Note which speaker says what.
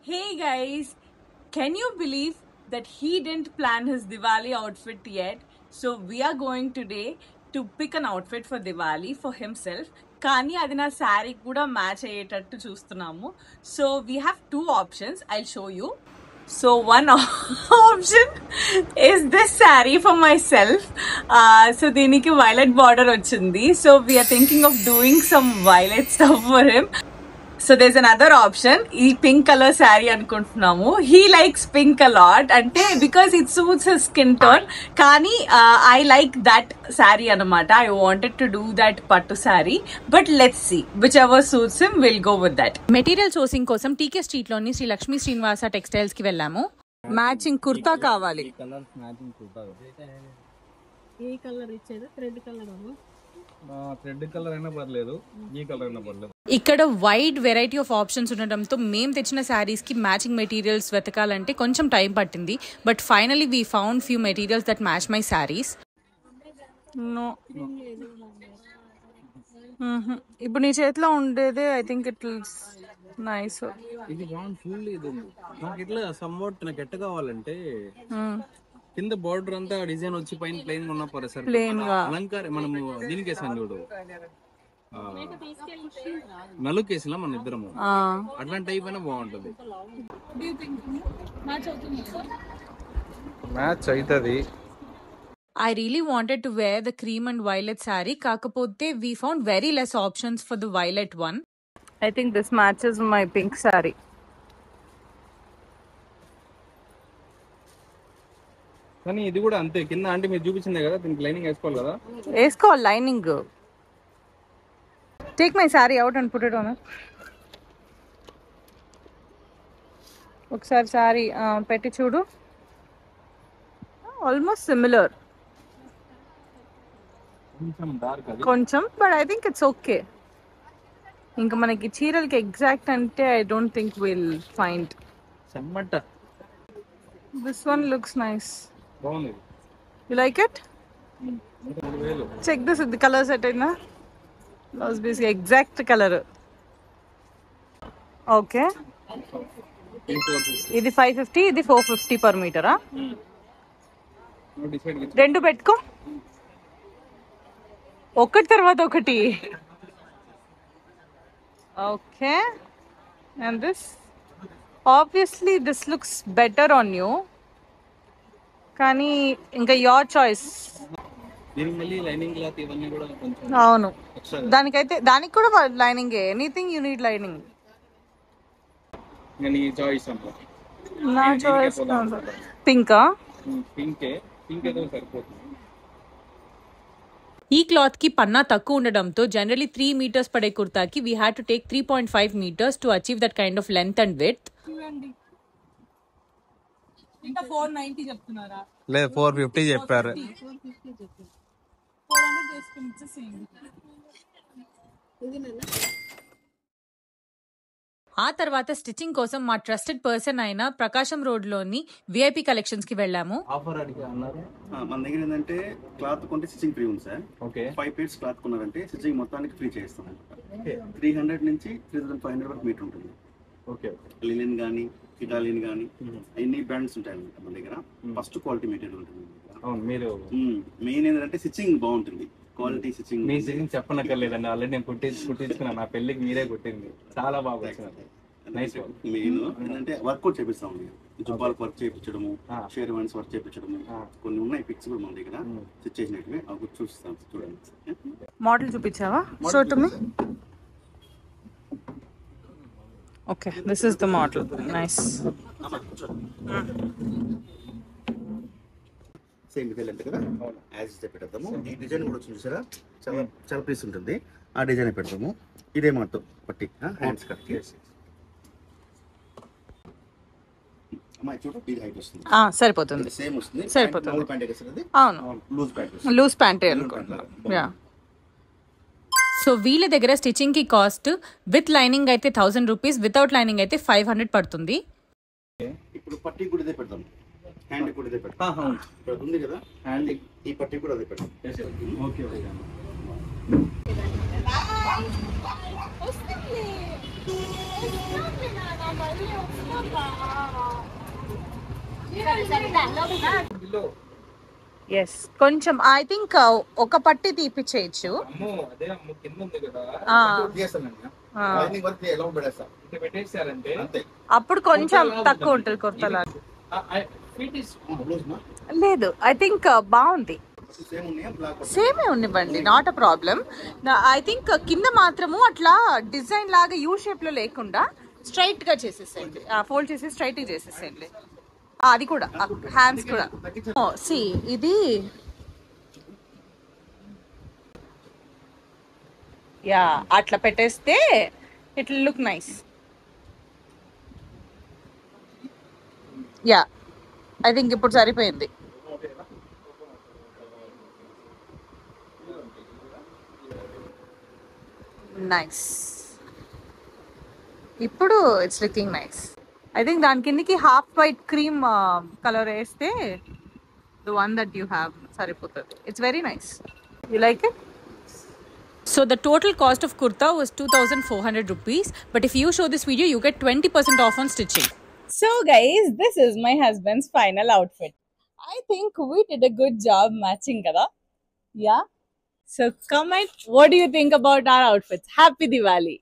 Speaker 1: Hey guys, can you believe that he didn't plan his Diwali outfit yet? So we are going today to pick an outfit for Diwali for himself. కానీ అది నా శారీ కూడా match అయ్యేటట్టు చూస్తున్నాము. So we have two options. I'll show you. So one option is this saree for myself. So దీనికి violet border వచ్చింది. So we are thinking of doing some violet stuff for him. So there's another option. ఈ pink colour sari అనుకుంటున్నాము. He likes pink a lot అంటే because it suits his skin tone. కానీ I like that saree అనమాట. I wanted to do that పట్టు saree. But let's see. Whichever suits him, we'll go with that.
Speaker 2: Material sourcing కోసం టీకే street లోని Shri Lakshmi Srinivasa textiles కి వెళ్ళాము.
Speaker 1: Matching kurta కావాలి.
Speaker 3: ఏ colour ఇచ్చేది? Thread colour
Speaker 4: thread colour అయినా పర్లేదు, ఈ కలర్ అయినా పర్లేదు.
Speaker 2: ఇక్కడ వైడ్ వెరైటీ ఆఫ్ ఆప్షన్స్ ఉండడంతో మేము తెచ్చిన శారీస్ కి మ్యాచింగ్ మెటీరియల్స్ వెతకాలంటే కొంచెం టైం పట్టింది. But finally we found few materials that match my saris.
Speaker 1: ఇప్పుడు నీ చేతిలో ఉండేదే ఐ థింక్ ఇట్ నైస్.
Speaker 4: ఇది బాగుంది, ఫుల్ ఇది ఉంది. నాకు ఇట్లా సమ్వాట్ నాకు ఎట్ట కావాలంటే కింద బార్డర్ అంతా డిజైన్ వచ్చి పైన ప్లెయిన్ ఉన్నా పరే సార్,
Speaker 1: ప్లెయిన్ గా
Speaker 4: అలంకారం మనము దీనికి వేసాను చూడు, నలుకేసినా మన ఇద్దరము అట్లాంటి టైప్ అయినా బాగుంటది. మ్యాచ్ అవుతుంది.
Speaker 2: I really wanted to wear the cream and violet saree. కాకపోతే we found very less options for the violet one.
Speaker 1: I think this matches my pink saree.
Speaker 4: కానీ ఇది కూడా అంతే, కింద అంటే మీరు చూపించిందే కదా, దీనికి లైనింగ్ వేసుకోవాలి కదా.
Speaker 1: వేసుకోవాలి lining. Take my saree out and put it on. ఒకసారి saree పెట్టి చూడు. ఆల్మోస్ట్ సిమిలర్ కొంచెం, but I think it's okay. ఇంకా మనకి చీరలకి ఎగ్జాక్ట్ అంటే I don't think will find. This one looks nice. You like it? Check this, the color set in na blouse piece exact color. Okay, ఇది 550, ఇది 450 per meter. రెండు పెట్టుకో, ఒకటి తర్వాత ఒకటి. Okay, and this obviously this looks better on you, కానీ ఇంకా your choice. అవును, దానికి కూడా lining. Anything you need lining. నా చాయిస్ పింకా.
Speaker 2: ఈ క్లాత్ కి పన్నా తక్కువ ఉండడంతో జనరలీ 3 meters పడే కుర్తాకి we had to take 3.5 meters to achieve that kind of length and width.
Speaker 1: ఇంకా 490 చెప్తున్నారా?
Speaker 4: లేదు 450 చెప్పారు.
Speaker 2: ఆ తర్వాత స్టిచ్చింగ్ కోసం మా ట్రస్టెడ్ పర్సన్ అయిన ప్రకాశం రోడ్ లోని విఐపి కలెక్షన్స్ కి వెళ్ళాము.
Speaker 4: ఆఫర్ అడిగి అన్నారు.
Speaker 5: మన దగ్గర ఏంటంటే క్లాత్ కొంటే స్టిచ్చింగ్ ఫ్రీ ఉంది సార్. 5 pairs క్లాత్ కొన్నారంటే స్టిచ్చింగ్ మొత్తానికి ఫ్రీ చేస్తాం. 300 నుంచి 3500 వరకు మీటర్ ఉంటుంది. లినెన్ కానీ ఇటాలియన్ కానీ ఎన్ని బ్రాండ్స్ ఉంటాయి మన దగ్గర. ఫస్ట్ క్వాలిటీ మెటీరియల్ ఉంటుంది. మెయిన్ ఏంటంటే స్టిచ్చింగ్ బాగుంటుంది, క్వాలిటీ స్టిచ్చింగ్.
Speaker 4: మీ స్టిచ్చింగ్ చెప్పనక్కర్లేదండి, ఆల్రెడీ నేను కుట్టించుకున్నాను. నా పెళ్ళికి మీరే కుట్టింది, చాలా బాగా వచ్చింది.
Speaker 5: మెయిన్ ఏంటంటే వర్కౌట్ చేపిస్తాం. జుబ్బాలకు వర్క్ చేయించడము, షేర్వాన్స్ వర్క్ చేయించడము, కొన్ని ఉన్నాయి పిక్స్ కూడా మన దగ్గర స్టిచ్ చేసినట్టు. అవి చూస్తాం, చూడండి.
Speaker 1: మోడల్ చూపించావా? Show to me. Okay, this is the model. Nice.
Speaker 5: Same ఇదే లెంత్ కదా, యాజ్ ఇదే పెడతాము. ఈ డిజైన్ కూడా వచ్చింది చూసారా, చాలా చాలా పీస్ ఉంటుంది. ఆ డిజైన్ పెడతాము. ఇదే మాట పట్టి హ్యాండ్స్ కట్ చేసి అమ్మాయి చూడు, ఇది హైట్ వస్తుంది.
Speaker 1: సరిపోతుంది,
Speaker 5: సేమ్ వస్తుంది.
Speaker 1: సరిపోతుంది.
Speaker 5: ప్యాంట్ వేసేది.
Speaker 1: అవును,
Speaker 5: లూజ్ ప్యాంట్,
Speaker 1: లూజ్ ప్యాంటే అనుకుంటున్నా. యా.
Speaker 2: సో వీళ్ళ దగ్గర స్టిచ్చింగ్ కి కాస్ట్ విత్ లైనింగ్ అయితే 1000 rupees, వితౌట్ లైనింగ్ అయితే 500 పడుతుంది.
Speaker 5: ఇప్పుడు పట్టి కూడా ఇదే పెడతాం, హ్యాండ్ కూడా ఇదే పెడతాం. ఇక్కడ ఉంది కదా హ్యాండ్, ఈ పట్టి కూడా అదే పెడతాం.
Speaker 4: ఓకే.
Speaker 2: ఎస్ కొంచెం ఐ థింక్ ఒక పట్టి తీపిచ్చేయచ్చు. అప్పుడు కొంచెం తక్కువ ఉంటుంది కుర్తలా. లేదు ఐ థింక్ బాగుంది. సేమే ఉండివ్వండి, not a problem. I think కింద మాత్రము అట్లా డిజైన్ లాగా యూ షేప్ లో లేకుండా స్ట్రైట్ గా చేసేసేయండి, ఫోల్డ్ చేసి స్ట్రైట్ గా చేసేసేయండి. అది కూడా హ్యాండ్స్ కూడా. సి ఇది యా అట్లా పెట్టేస్తే it look nice. Yeah I think ఇప్పుడు సరిపోయింది. నైస్. ఇప్పుడు it's looking nice. I think దాని కిందకి హాఫ్ వైట్ క్రీమ్ కలర్ వేస్తే the one that you have సరిపోతుంది. It's very nice. You like it? So the total cost of kurta was 2,400 rupees. But if you show this video, you get 20% off on stitching.
Speaker 1: So guys, this is my husband's final outfit. I think we did a good job matching kada. Yeah. So comment, what do you think about our outfits? Happy Diwali.